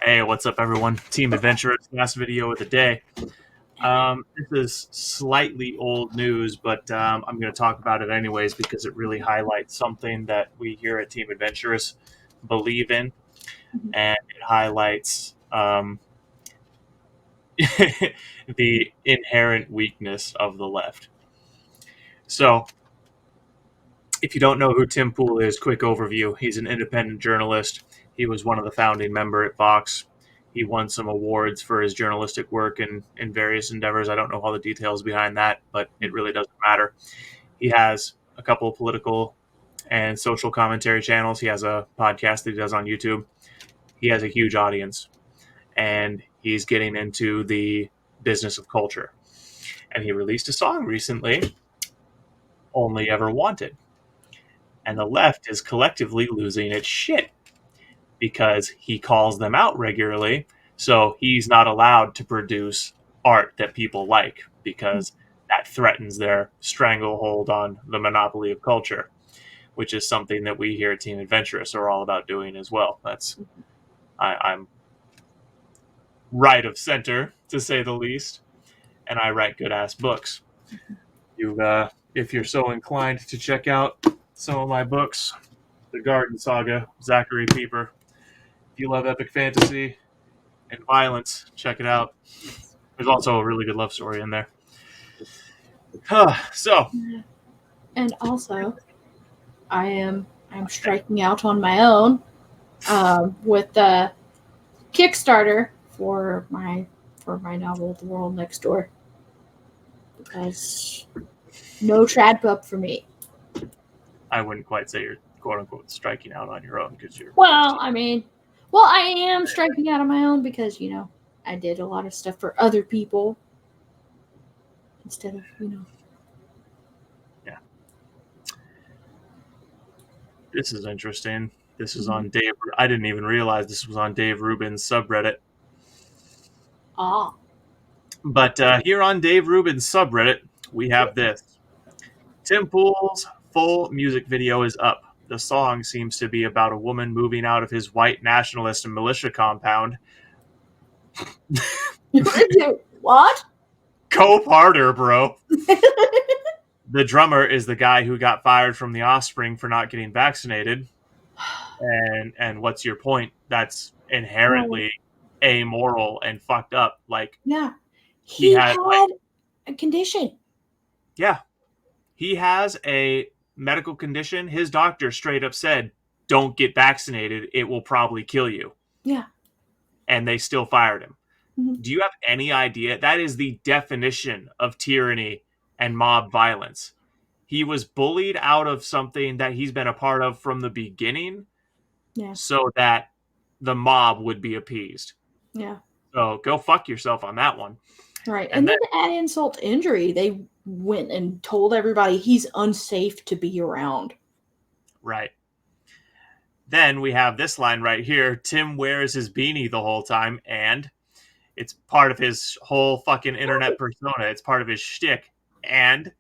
Hey, what's up, everyone? Team Adventurous, last video of the day. This is slightly old news, but I'm going to talk about it anyways because it really highlights something that we here at Team Adventurous believe in, and it highlights the inherent weakness of the left. So, if you don't know who Tim Pool is, quick overview. He's an independent journalist. He was one of the founding members at Vox. He won some awards for his journalistic work in various endeavors. I don't know all the details behind that, but it really doesn't matter. He has a couple of political and social commentary channels. He has a podcast that he does on YouTube. He has a huge audience, and he's getting into the business of culture. And he released a song recently, Only Ever Wanted. And the left is collectively losing its shit because he calls them out regularly. So he's not allowed to produce art that people like because that threatens their stranglehold on the monopoly of culture, which is something that we here at Team Adventurous are all about doing as well. I'm right of center, to say the least, and I write good-ass books. If you're so inclined to check out some of my books, The Garden Saga, Zachary Pieper. If you love epic fantasy and violence, check it out. There's also a really good love story in there. And also, I'm striking out on my own with the Kickstarter for my novel, The World Next Door, because no trad pup for me. I wouldn't quite say you're quote unquote striking out on your own because you're. I am striking out on my own because I did a lot of stuff for other people instead of Yeah. This is interesting. This is on Dave. I didn't even realize this was on Dave Rubin's subreddit. But here on Dave Rubin's subreddit, we have this. Tim Pool's full music video is up. The song seems to be about a woman moving out of his white nationalist and militia compound. What? Go harder, bro. The drummer is the guy who got fired from The Offspring for not getting vaccinated. And what's your point? That's inherently amoral and fucked up. He had a condition. Yeah. He has a medical condition. His doctor straight up said, don't get vaccinated. It will probably kill you. Yeah. And they still fired him. Mm-hmm. Do you have any idea? That is the definition of tyranny and mob violence. He was bullied out of something that he's been a part of from the beginning. Yeah. So that the mob would be appeased. Yeah. So go fuck yourself on that one. Right. And then to add insult to injury, they went and told everybody he's unsafe to be around. Right. Then we have this line right here. Tim wears his beanie the whole time, and it's part of his whole fucking internet persona. It's part of his shtick. And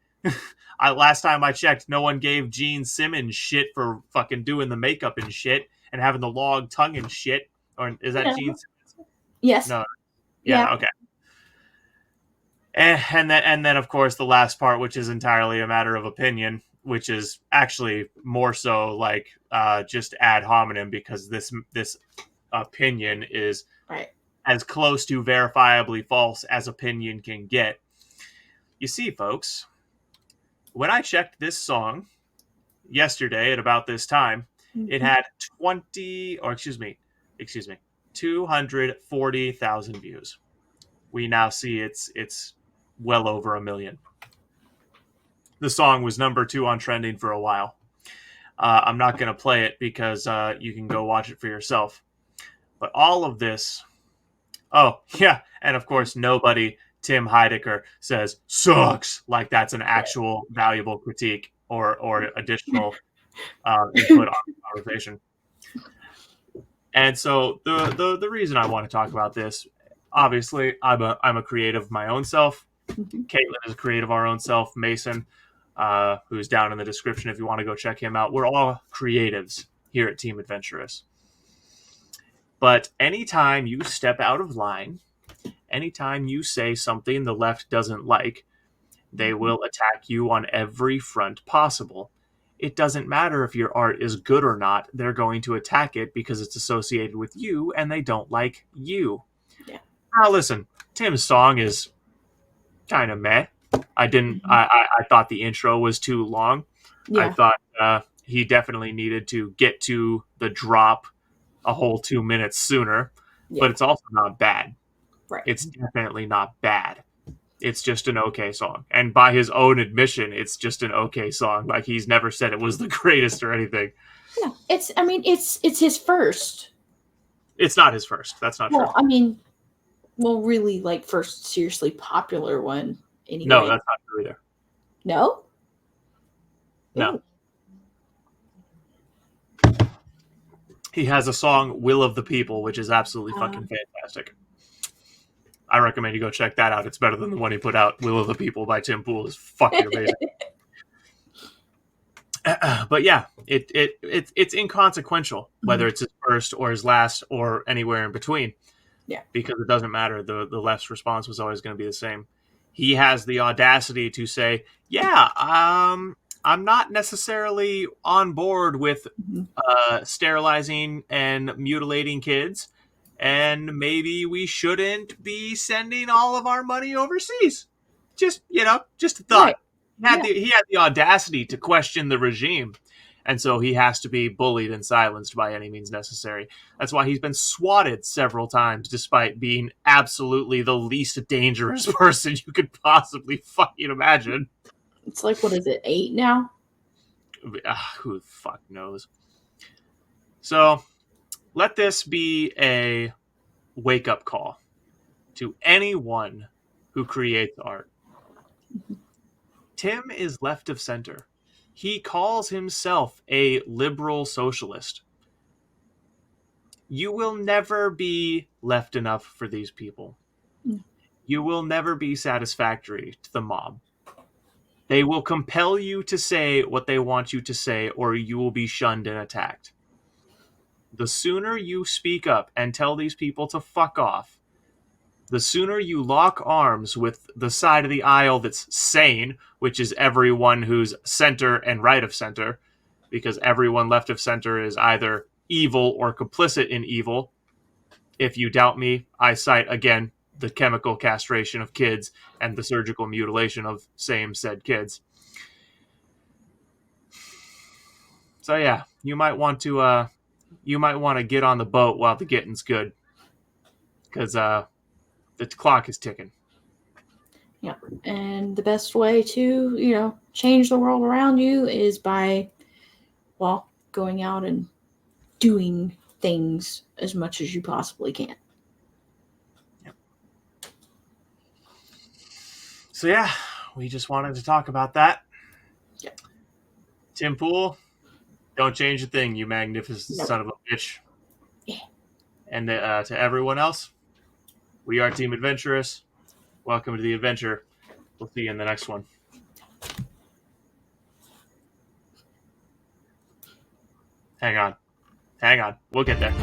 last time I checked, no one gave Gene Simmons shit for fucking doing the makeup and shit and having the long tongue and shit. Or is that Gene Simmons? Yes. No. Yeah. Okay. And then of course the last part, which is entirely a matter of opinion, which is actually more so like just ad hominem, because this opinion is as close to verifiably false as opinion can get. You see, folks, when I checked this song yesterday at about this time, it had 240,000 views. We now see it's well over 1 million. The song was number 2 on trending for a while. I'm not going to play it because you can go watch it for yourself. But all of this... Oh, yeah. And of course, nobody, Tim Heidecker, says, sucks, like that's an actual valuable critique or additional input on the conversation. And so the reason I want to talk about this, obviously, I'm a creative of my own self. Caitlin is a creative of our own self. Mason, who's down in the description if you want to go check him out. We're all creatives here at Team Adventurous. But anytime you step out of line, anytime you say something the left doesn't like, they will attack you on every front possible. It doesn't matter if your art is good or not, they're going to attack it because it's associated with you and they don't like you. Yeah. Now, listen, Tim's song is kind of meh. I didn't. Mhm. I thought the intro was too long. I Yeah. thought he definitely needed to get to the drop a whole 2 minutes sooner. Yeah. But it's also not bad. Right. It's definitely not bad. It's just an okay song. And by his own admission, it's just an okay song. Like, he's never said it was the greatest or anything. Yeah. It's. I mean, it's his first. It's not his first. That's not true. Well, I mean, really, like first seriously popular one. No, Anyway. that's not true either. No. No. Ooh. He has a song, Will of the People, which is absolutely fucking fantastic. I recommend you go check that out. It's better than the one he put out, Will of the People by Tim Pool. Is fucking amazing. But yeah, it's inconsequential whether it's his first or his last or anywhere in between. Yeah. Because it doesn't matter. The left's response was always going to be the same. He has the audacity to say, "Yeah, I'm not necessarily on board with sterilizing and mutilating kids, and maybe we shouldn't be sending all of our money overseas." Just just a thought. Right. He had the audacity to question the regime, and so he has to be bullied and silenced by any means necessary. That's why he's been swatted several times, despite being absolutely the least dangerous person you could possibly fucking imagine. It's like, what is it, 8 now? Who the fuck knows? So let this be a wake-up call to anyone who creates art. Tim is left of center. He calls himself a liberal socialist. You will never be left enough for these people. You will never be satisfactory to the mob. They will compel you to say what they want you to say, or you will be shunned and attacked. The sooner you speak up and tell these people to fuck off, the sooner you lock arms with the side of the aisle that's sane, which is everyone who's center and right of center, because everyone left of center is either evil or complicit in evil. If you doubt me, I cite again the chemical castration of kids and the surgical mutilation of same said kids. So yeah, you might want to get on the boat while the getting's good, because the clock is ticking. Yeah. And the best way to, change the world around you is by, going out and doing things as much as you possibly can. Yep. So yeah, we just wanted to talk about that. Yep. Tim Pool, don't change a thing, you magnificent son of a bitch. Yeah. And to everyone else, we are Team Adventurous. Welcome to the adventure. We'll see you in the next one. Hang on. We'll get there.